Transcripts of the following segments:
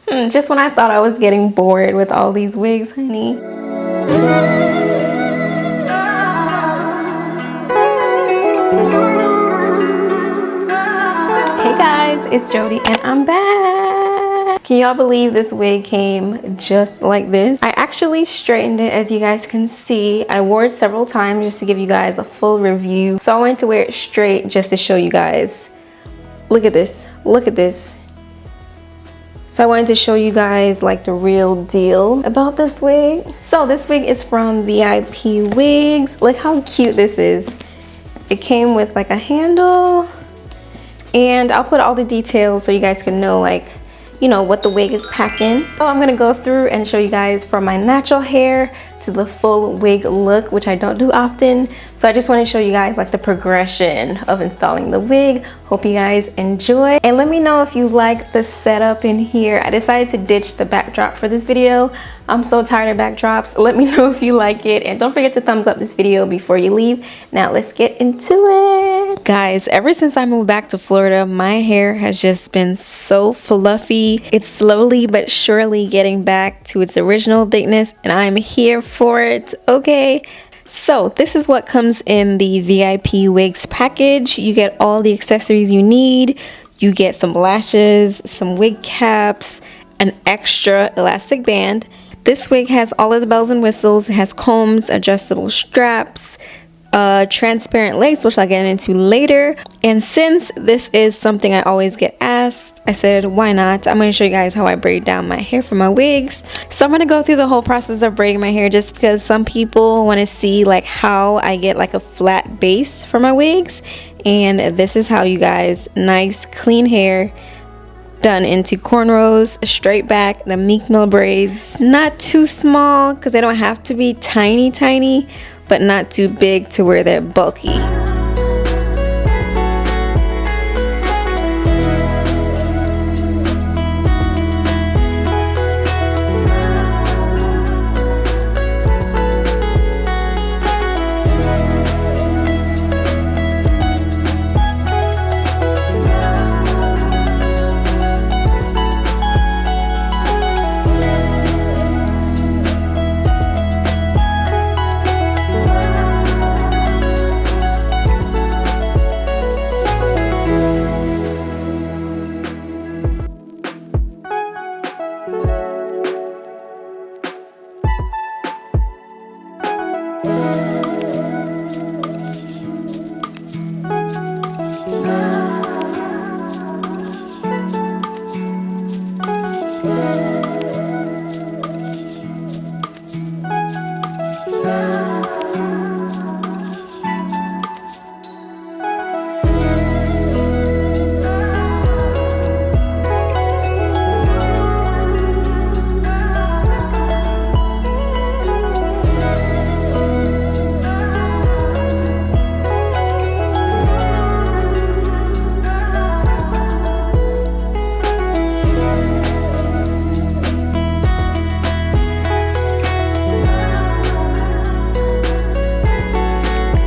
Just when I thought I was getting bored with all these wigs, honey. Hey guys, it's Jody and I'm back. Can y'all believe this wig came just like this? I actually straightened it, as you guys can see. I wore it several times just to give you guys a full review. So I wanted to wear it straight just to show you guys. Look at this, look at this. So I wanted to show you guys like the real deal about this wig. So this wig is from VIPWIGS. Look how cute this is. It came with like a handle, and I'll put all the details so you guys can know, like, you know, what the wig is packing. So I'm gonna go through and show you guys from my natural hair to the full wig look, which I don't do often. So I just want to show you guys like the progression of installing the wig. Hope you guys enjoy, and let me know if you like the setup in here. I decided to ditch the backdrop for this video. I'm so tired of backdrops. Let me know if you like it, and don't forget to thumbs up this video before you leave. Now let's get into it. Guys, ever since I moved back to Florida, my hair has just been so fluffy. It's slowly but surely getting back to its original thickness, and I'm here for it, okay? So this is what comes in the VIPWIGS package. You get all the accessories you need. You get some lashes, some wig caps, an extra elastic band. This wig has all of the bells and whistles. It has combs, adjustable straps, transparent lace, which I'll get into later. And since this is something I always get asked, I said, why not? I'm going to show you guys how I braid down my hair for my wigs. So I'm going to go through the whole process of braiding my hair, just because some people want to see like how I get like a flat base for my wigs. And this is how, you guys. Nice clean hair done into cornrows, straight back, the Meek Mill braids. Not too small because they don't have to be tiny, but not too big to where they're bulky.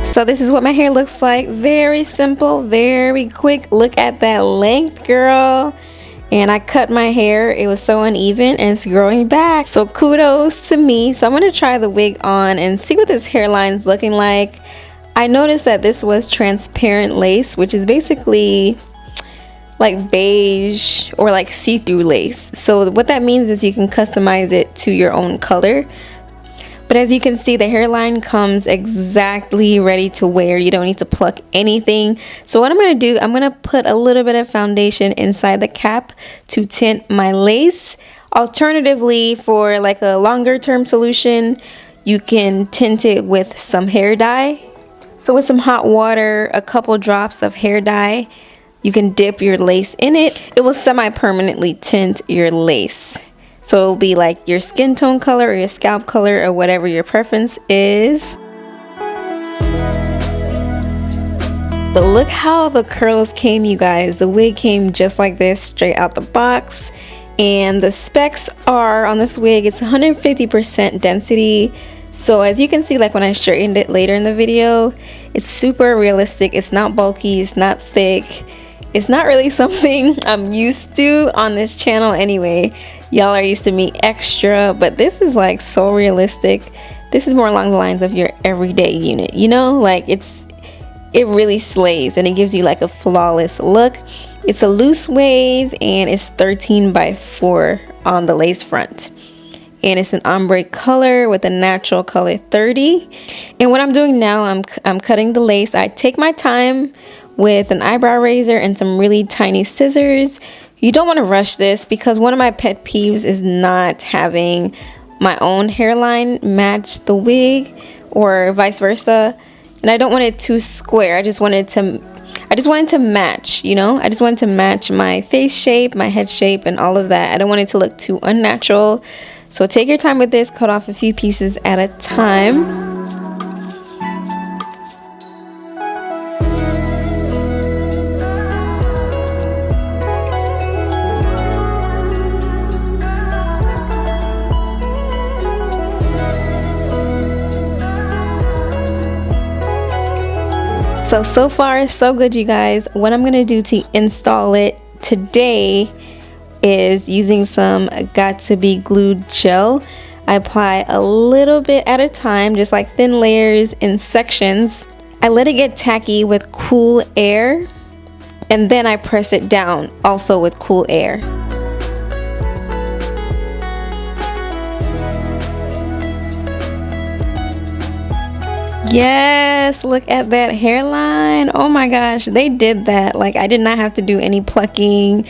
So this is what my hair looks like. Very simple, very quick. Look at that length, girl. And I cut my hair. It was so uneven and it's growing back. So kudos to me. So I'm going to try the wig on and see what this hairline's looking like. I noticed that this was transparent lace, which is basically like beige or like see-through lace. So what that means is you can customize it to your own color. But as you can see, the hairline comes exactly ready to wear. You don't need to pluck anything. So what I'm going to do, I'm going to put a little bit of foundation inside the cap to tint my lace. Alternatively, for like a longer term solution, you can tint it with some hair dye. So with some hot water, a couple drops of hair dye, you can dip your lace in it. It will semi-permanently tint your lace. So it'll be like your skin tone color or your scalp color or whatever your preference is. But look how the curls came, you guys. The wig came just like this, straight out the box. And the specs are on this wig, it's 150% density. So as you can see, like when I straightened it later in the video, it's super realistic. It's not bulky, it's not thick. It's not really something I'm used to on this channel anyway. Y'all are used to me extra, but this is like so realistic. This is more along the lines of your everyday unit, you know, like it really slays and it gives you like a flawless look. It's a loose wave and it's 13x4 on the lace front. And it's an ombre color with a natural color 30. And what I'm doing now, I'm cutting the lace. I take my time with an eyebrow razor and some really tiny scissors. You don't want to rush this because one of my pet peeves is not having my own hairline match the wig or vice versa. And I don't want it too square. I just wanted to match, you know? I just wanted to match my face shape, my head shape, and all of that. I don't want it to look too unnatural. So take your time with this, cut off a few pieces at a time. So far so good, you guys. What I'm gonna do to install it today is using some Got To Be Glued gel. I apply a little bit at a time, just like thin layers in sections. I let it get tacky with cool air, and then I press it down also with cool air. Yes, look at that hairline. Oh my gosh, they did that. Like, I did not have to do any plucking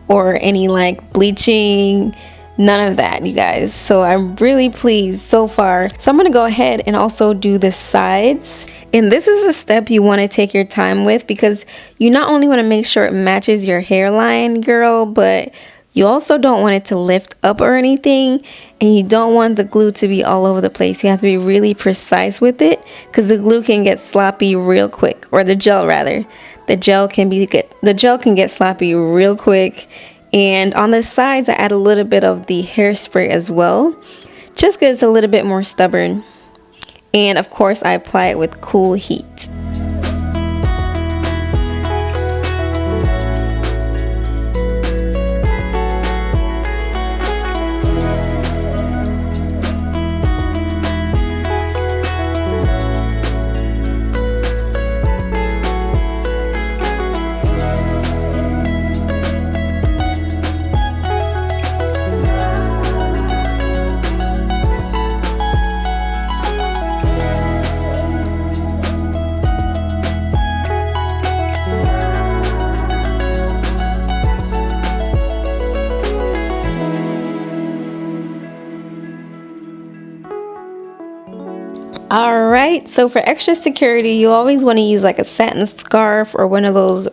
or any like bleaching, none of that, you guys. So I'm really pleased so far. So I'm gonna go ahead and also do the sides. And this is a step you want to take your time with because you not only want to make sure it matches your hairline, girl, but you also don't want it to lift up or anything, and you don't want the glue to be all over the place. You have to be really precise with it because the glue can get sloppy real quick, or the gel rather. The gel can get sloppy real quick. And on the sides, I add a little bit of the hairspray as well, just because it's a little bit more stubborn. And of course, I apply it with cool heat. Alright, so for extra security, you always want to use like a satin scarf or one of those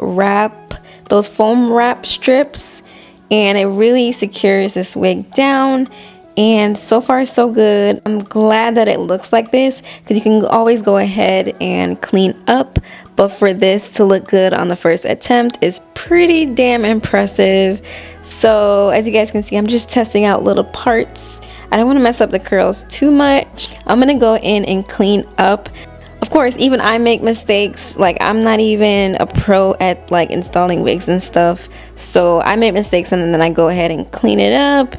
foam wrap strips, and it really secures this wig down. And so far so good. I'm glad that it looks like this because you can always go ahead and clean up, but for this to look good on the first attempt is pretty damn impressive. So as you guys can see, I'm just testing out little parts. I don't want to mess up the curls too much. I'm gonna go in and clean up. Of course, even I make mistakes. Like, I'm not even a pro at like installing wigs and stuff, so I make mistakes and then I go ahead and clean it up.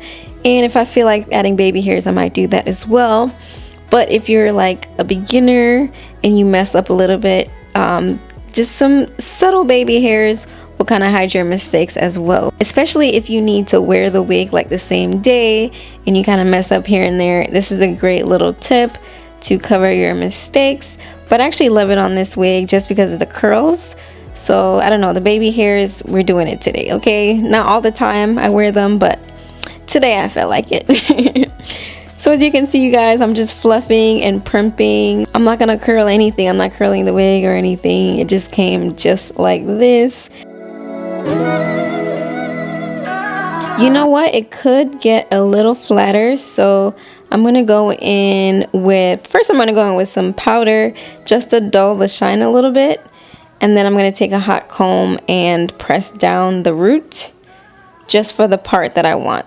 And if I feel like adding baby hairs, I might do that as well. But if you're like a beginner and you mess up a little bit, just some subtle baby hairs will kind of hide your mistakes as well. Especially if you need to wear the wig like the same day and you kind of mess up here and there. This is a great little tip to cover your mistakes. But I actually love it on this wig just because of the curls. So I don't know, the baby hairs, we're doing it today, okay? Not all the time I wear them, but today I felt like it. So as you can see, you guys, I'm just fluffing and primping. I'm not gonna curl anything. I'm not curling the wig or anything. It just came just like this. You know what? It could get a little flatter, so I'm gonna go in with, first I'm gonna go in with some powder just to dull the shine a little bit. And then I'm gonna take a hot comb and press down the root just for the part that I want.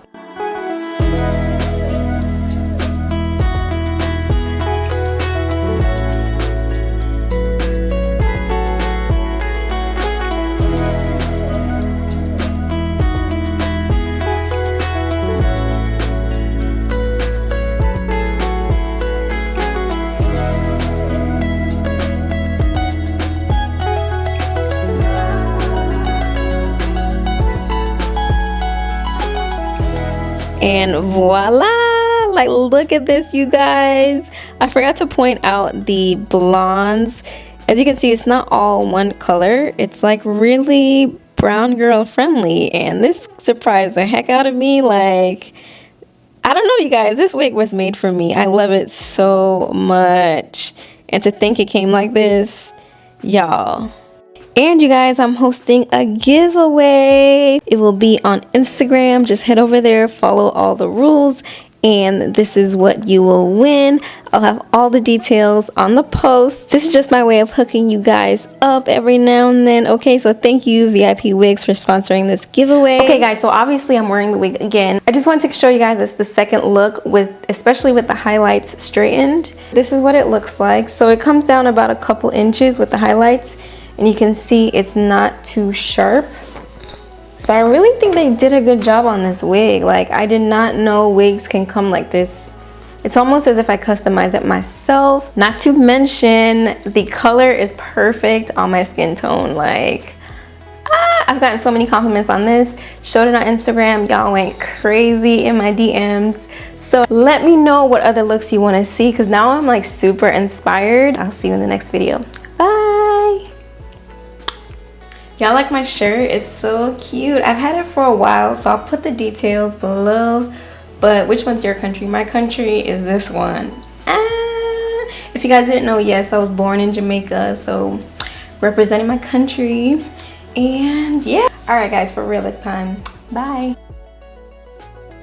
and voila, like look at this, you guys. I forgot to point out the blondes. As you can see, it's not all one color. It's like really brown girl friendly, and this surprised the heck out of me. Like, I don't know, you guys, this wig was made for me. I love it so much, and to think it came like this, y'all. And you guys, I'm hosting a giveaway. It will be on Instagram. Just head over there, follow all the rules, and this is what you will win. I'll have all the details on the post. This is just my way of hooking you guys up every now and then. Okay, so thank you VIPWIGS for sponsoring this giveaway. Okay guys, so obviously I'm wearing the wig again. I just wanted to show you guys this, the second look, with especially with the highlights straightened. This is what it looks like. So it comes down about a couple inches with the highlights, and you can see it's not too sharp. So I really think they did a good job on this wig. Like, I did not know wigs can come like this. It's almost as if I customized it myself. Not to mention, the color is perfect on my skin tone. Like, I've gotten so many compliments on this. Showed it on Instagram. Y'all went crazy in my DMs. So let me know what other looks you want to see, because now I'm like super inspired. I'll see you in the next video. Bye. Y'all like my shirt? It's so cute. I've had it for a while, so I'll put the details below. But which one's your country? My country is this one. If you guys didn't know, yes, I was born in Jamaica, so representing my country. And yeah. Alright guys, for real this time. Bye.